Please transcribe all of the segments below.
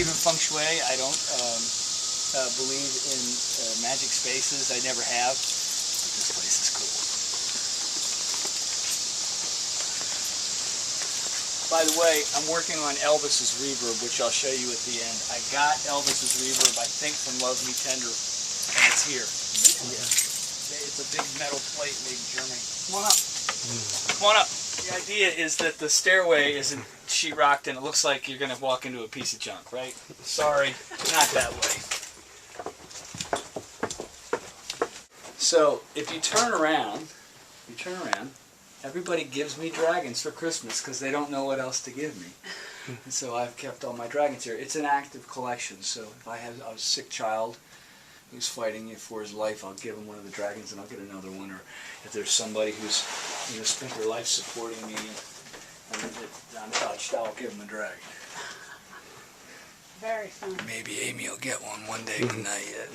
believe in feng shui. I don't believe in magic spaces. I never have. But this place is cool. By the way, I'm working on Elvis's reverb, which I'll show you at the end. I got Elvis's reverb, I think, from Love Me Tender, and it's here. Yeah. It's a big metal plate made in Germany. Come on up. Come on up. The idea is that the stairway isn't sheetrocked and it looks like you're going to walk into a piece of junk, right? Sorry, not that way. So, if you turn around, everybody gives me dragons for Christmas because they don't know what else to give me. And so I've kept all my dragons here. It's an active collection, so if I have a sick child who's fighting for his life, I'll give him one of the dragons and I'll get another one. Or if there's somebody who's spent their life supporting me and I'm touched, I'll give him a dragon. Very fun. Maybe Amy will get one day, but not yet.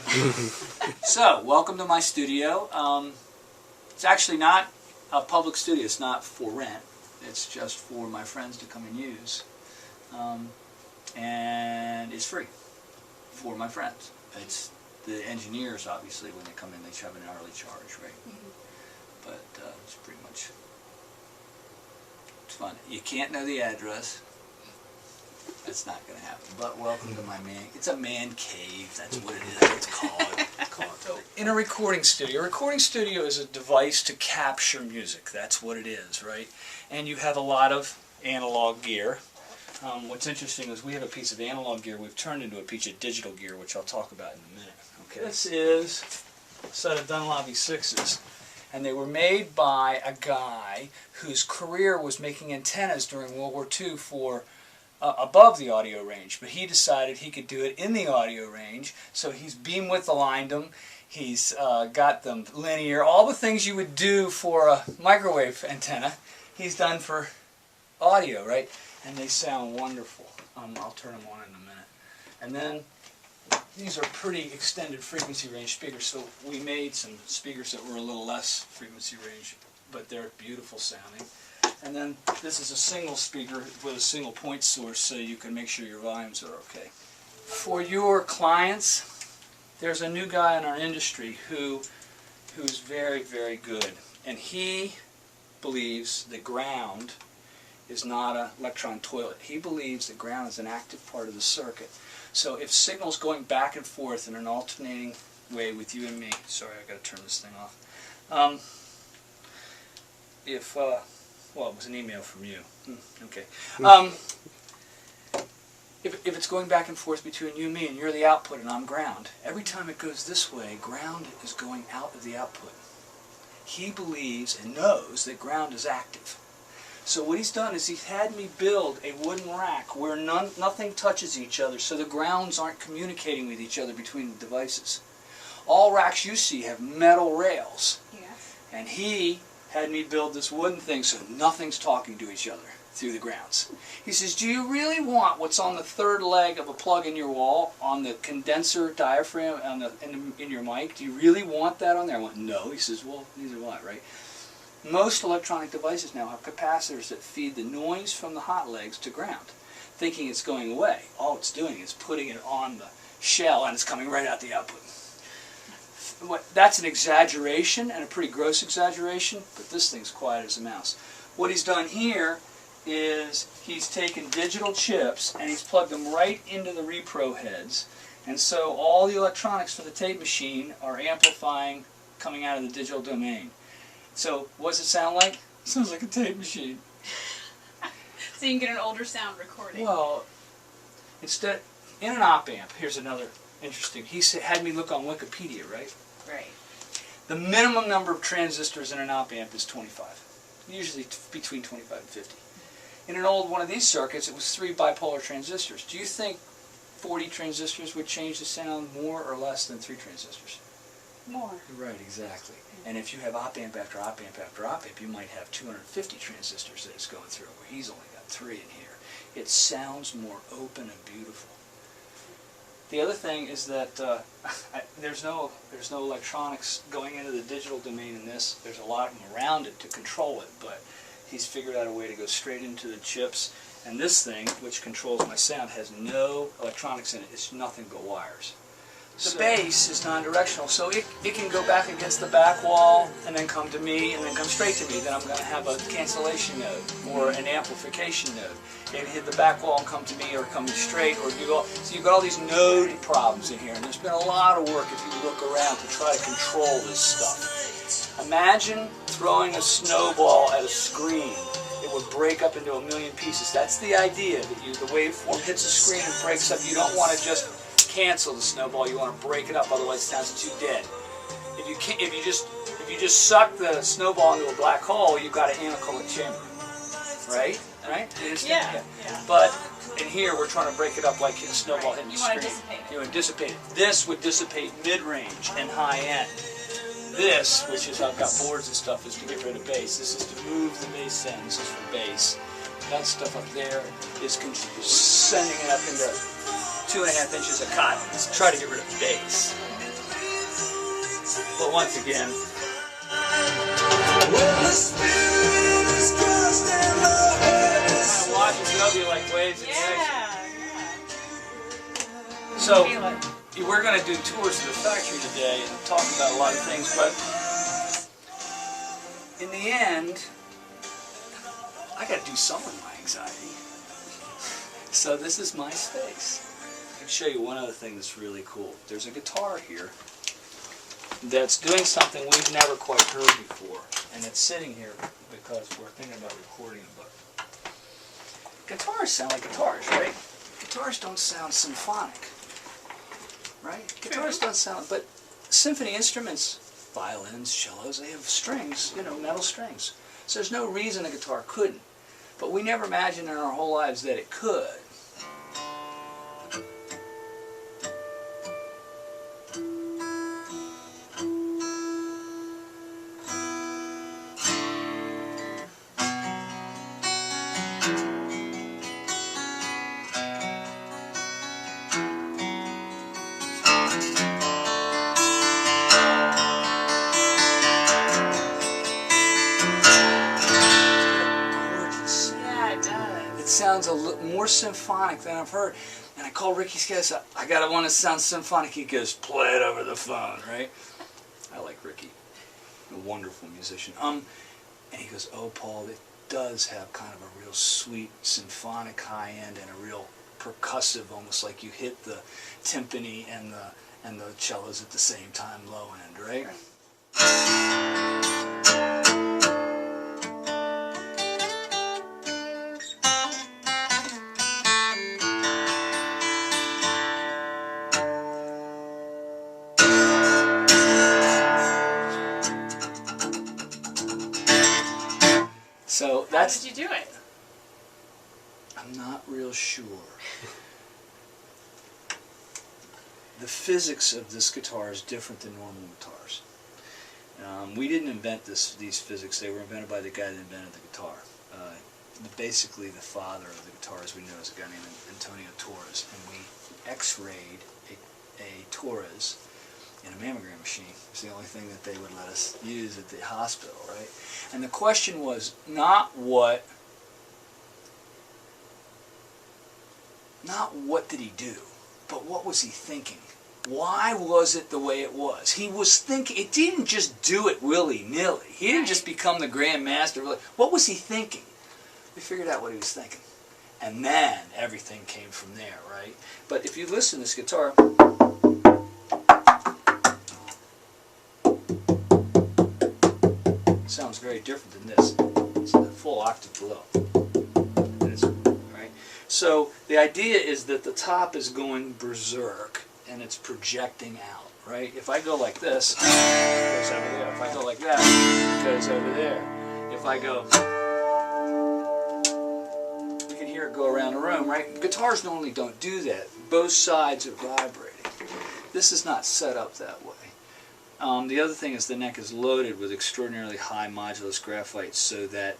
So, welcome to my studio. It's actually not a public studio. It's not for rent. It's just for my friends to come and use. And it's free for my friends. It's the engineers, obviously, when they come in, they have an hourly charge, right? Mm-hmm. But it's pretty much, it's fun. You can't know the address. That's not going to happen. But welcome to my it's a man cave. That's what it is. It's called. So, in a recording studio is a device to capture music. That's what it is, right? And you have a lot of analog gear. What's interesting is we have a piece of analog gear we've turned into a piece of digital gear, which I'll talk about in a minute. Okay. This is a set of Dunlop 6s, and they were made by a guy whose career was making antennas during World War II for above the audio range, but he decided he could do it in the audio range, so he's beam width aligned them, he's got them linear, all the things you would do for a microwave antenna, he's done for audio, right? And they sound wonderful. I'll turn them on in a minute. And then these are pretty extended frequency range speakers, so we made some speakers that were a little less frequency range, but they're beautiful sounding. And then this is a single speaker with a single point source, so you can make sure your volumes are okay. For your clients, there's a new guy in our industry who's very, very good. And he believes that ground is not an electron toilet. He believes that ground is an active part of the circuit. So if signals going back and forth in an alternating way with you and me, sorry, I've got to turn this thing off. Well, it was an email from you. Okay. If it's going back and forth between you and me, and you're the output and I'm ground, every time it goes this way, ground is going out of the output. He believes and knows that ground is active. So what he's done is he's had me build a wooden rack where nothing touches each other, so the grounds aren't communicating with each other between the devices. All racks you see have metal rails. Yes. And he had me build this wooden thing so nothing's talking to each other through the grounds. He says, do you really want what's on the third leg of a plug in your wall, on the condenser diaphragm in your mic? Do you really want that on there? I went, no. He says, well, neither do I, right? Most electronic devices now have capacitors that feed the noise from the hot legs to ground, thinking it's going away. All it's doing is putting it on the shell and it's coming right out the output. That's an exaggeration, and a pretty gross exaggeration, but this thing's quiet as a mouse. What he's done here is he's taken digital chips and he's plugged them right into the repro heads, and so all the electronics for the tape machine are amplifying coming out of the digital domain. So what does it sound like? It sounds like a tape machine. So you can get an older sound recording. Well, instead, in an op amp, here's another interesting, he had me look on Wikipedia, right? Right. The minimum number of transistors in an op amp is 25, usually between 25 and 50. In an old one of these circuits, it was 3 bipolar transistors. Do you think 40 transistors would change the sound more or less than 3 transistors? More. Right, exactly. And if you have op amp after op amp after op amp, you might have 250 transistors that it's going through, where he's only got 3 in here. It sounds more open and beautiful. The other thing is that there's no electronics going into the digital domain in this. There's a lot of them around it to control it, but he's figured out a way to go straight into the chips And this thing, which controls my sound, has no electronics in it. It's nothing but wires. The bass is non-directional, so it can go back against the back wall and then come to me and then come straight to me. Then I'm going to have a cancellation node or an amplification node. It can hit the back wall and come to me, or come straight, or do all. So you've got all these node problems in here, and there's been a lot of work if you look around to try to control this stuff. Imagine throwing a snowball at a screen. It would break up into a million pieces. That's the idea, that the waveform hits a screen and breaks up. You don't want to just cancel the snowball. You want to break it up, otherwise it sounds too dead. If you just suck the snowball into a black hole, you've got an anechoic chamber, right? Right? Yeah. But in here, we're trying to break it up like a snowball hitting the screen. You want to dissipate it. You want to dissipate it. This would dissipate mid-range and high-end. This, which is I've got boards and stuff, is to get rid of bass. This is to move the bass end. This is for bass. That stuff up there is sending it up into 2.5 inches of cotton. Let's try to get rid of bass. But once again, watches it over you like waves in the ocean. So we're going to do tours of the factory today and talk about a lot of things, but in the end, I got to do some of my anxiety. So this is my space. I can show you one other thing that's really cool. There's a guitar here that's doing something we've never quite heard before, and it's sitting here because we're thinking about recording a book. Guitars sound like guitars, right? Guitars don't sound symphonic, right? Guitars don't sound, but symphony instruments, violins, cellos, they have strings, metal strings. So there's no reason a guitar couldn't. But we never imagined in our whole lives that it could. It sounds a little more symphonic than I've heard. And I called Ricky Skess, I got one that sounds symphonic. He goes, play it over the phone, right? I like Ricky, a wonderful musician. And he goes, oh, Paul, it does have kind of a real sweet symphonic high end and a real percussive, almost like you hit the timpani and the cellos at the same time, low end, right? So that's. How did you do it? I'm not real sure. The physics of this guitar is different than normal guitars. We didn't invent these physics. They were invented by the guy that invented the guitar. Basically, the father of the guitar, as we know, is a guy named Antonio Torres, and we X-rayed a Torres in a mammogram machine. It's the only thing that they would let us use at the hospital, right? And the question was not what did he do, but what was he thinking? Why was it the way it was? He was thinking, it didn't just do it willy-nilly. He didn't just become the Grand Master. What was he thinking? We figured out what he was thinking. And then everything came from there, right? But if you listen to this guitar, it sounds very different than this. It's a full octave below. Right? So the idea is that the top is going berserk and it's projecting out, right? If I go like this, it goes over there. If I go like that, it goes over there. If I go, you can hear it go around the room, right? Guitars normally don't do that. Both sides are vibrating. This is not set up that way. The other thing is the neck is loaded with extraordinarily high modulus graphite so that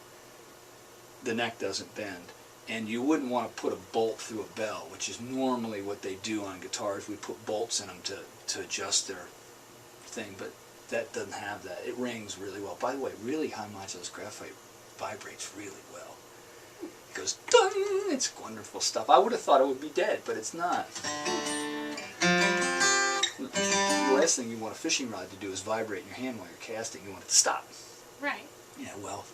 the neck doesn't bend. And you wouldn't want to put a bolt through a bell, which is normally what they do on guitars. We put bolts in them to adjust their thing, but that doesn't have that. It rings really well. By the way, really high modulus graphite vibrates really well. goes dun. It's wonderful stuff. I would have thought it would be dead, but it's not. The last thing you want a fishing rod to do is vibrate in your hand while you're casting. You want it to stop. Right. Yeah, well,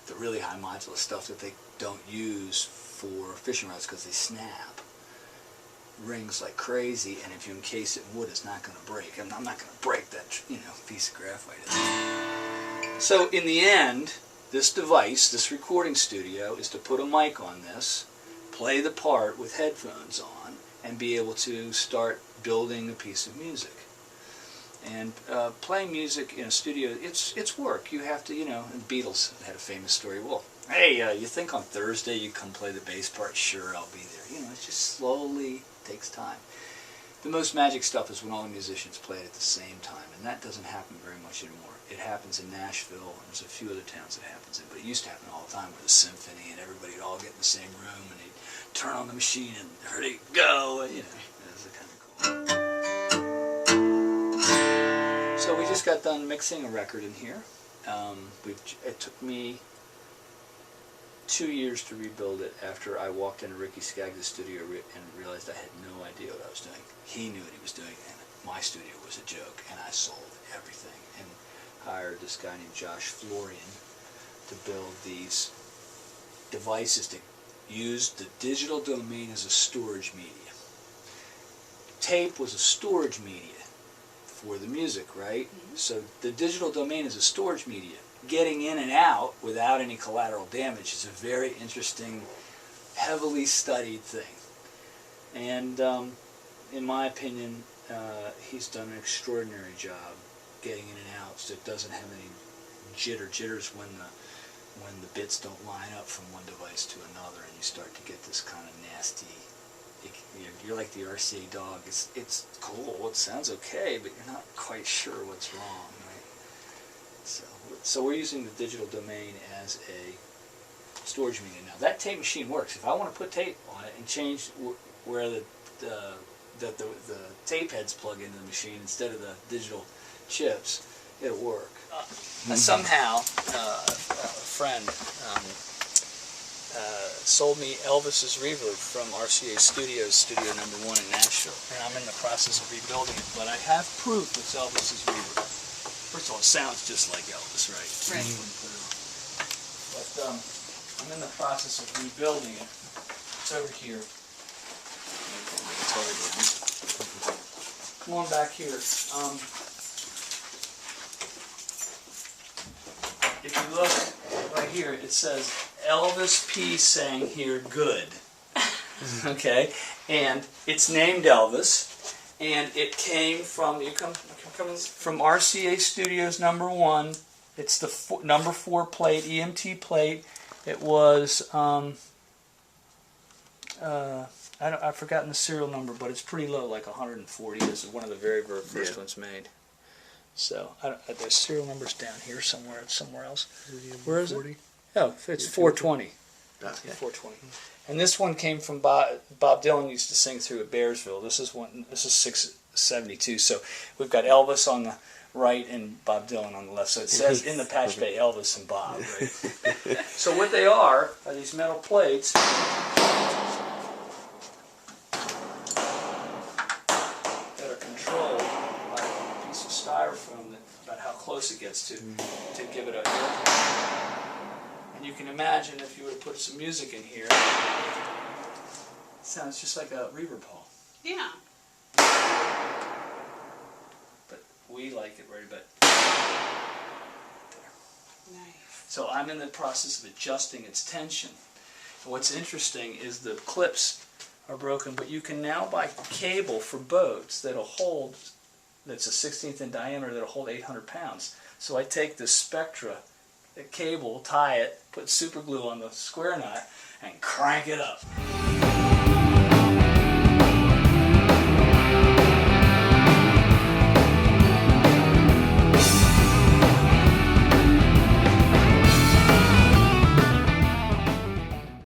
the really high modulus stuff that they don't use for fishing rods because they snap rings like crazy, and if you encase it in wood, it's not going to break. I'm not going to break that, piece of graphite. So in the end, this device, this recording studio, is to put a mic on this, play the part with headphones on, and be able to start building a piece of music. And playing music in a studio, it's work. You have to, and the Beatles had a famous story. Well, hey, you think on Thursday you come play the bass part? Sure, I'll be there. It just slowly takes time. The most magic stuff is when all the musicians play it at the same time, and that doesn't happen very much anymore. It happens in Nashville, and there's a few other towns it happens in, but it used to happen all the time with a symphony, and everybody would all get in the same room, and they'd turn on the machine, and ready, go, and, it was kind of cool. So we just got done mixing a record in here. It took me 2 years to rebuild it after I walked into Ricky Skaggs' studio and realized I had no idea what I was doing. He knew what he was doing, and my studio was a joke, and I sold everything and hired this guy named Josh Florian to build these devices to use the digital domain as a storage media. Tape was a storage media for the music, right? Mm-hmm. So the digital domain is a storage media. Getting in and out without any collateral damage is a very interesting, heavily studied thing. And in my opinion, he's done an extraordinary job getting in and out so it doesn't have any jitters when the bits don't line up from one device to another, and you start to get this kind of nasty. You're like the RCA dog. It's cool. It sounds okay, but you're not quite sure what's wrong, right? So we're using the digital domain as a storage media now. That tape machine works. If I want to put tape on it and change where the tape heads plug into the machine instead of the digital chips, it'll work. Somehow, a friend sold me Elvis's reverb from RCA Studios, Studio Number 1 in Nashville, and I'm in the process of rebuilding it. But I have proof it's Elvis's reverb. First of all, it sounds just like Elvis, right? Right. But I'm in the process of rebuilding it. It's over here. Come on back here. If you look right here, it says Elvis P. sang here good. Okay? And it's named Elvis. And it came from, from RCA Studios Number 1. It's the number 4 plate, EMT plate. It was, I've forgotten the serial number, but it's pretty low, like 140. This is one of the very, very first ones made. So, the serial number's down here somewhere. It's somewhere else. Where is it? Oh, it's 420. That's okay. 420. And this one came from Bob Dylan used to sing through at Bearsville. This is 672. So we've got Elvis on the right and Bob Dylan on the left. So it says in the patch bay Elvis and Bob, right? So what they are these metal plates that are controlled by a piece of styrofoam about how close it gets to give it a air. And you can imagine if you were to put some music in here, it sounds just like a reverb hall. Yeah. But we like it right about there. Nice. So I'm in the process of adjusting its tension. And what's interesting is the clips are broken, but you can now buy cable for boats that'll hold, that's a 16th in diameter, that'll hold 800 pounds. So I take this Spectra cable, tie it, put super glue on the square nut, and crank it up.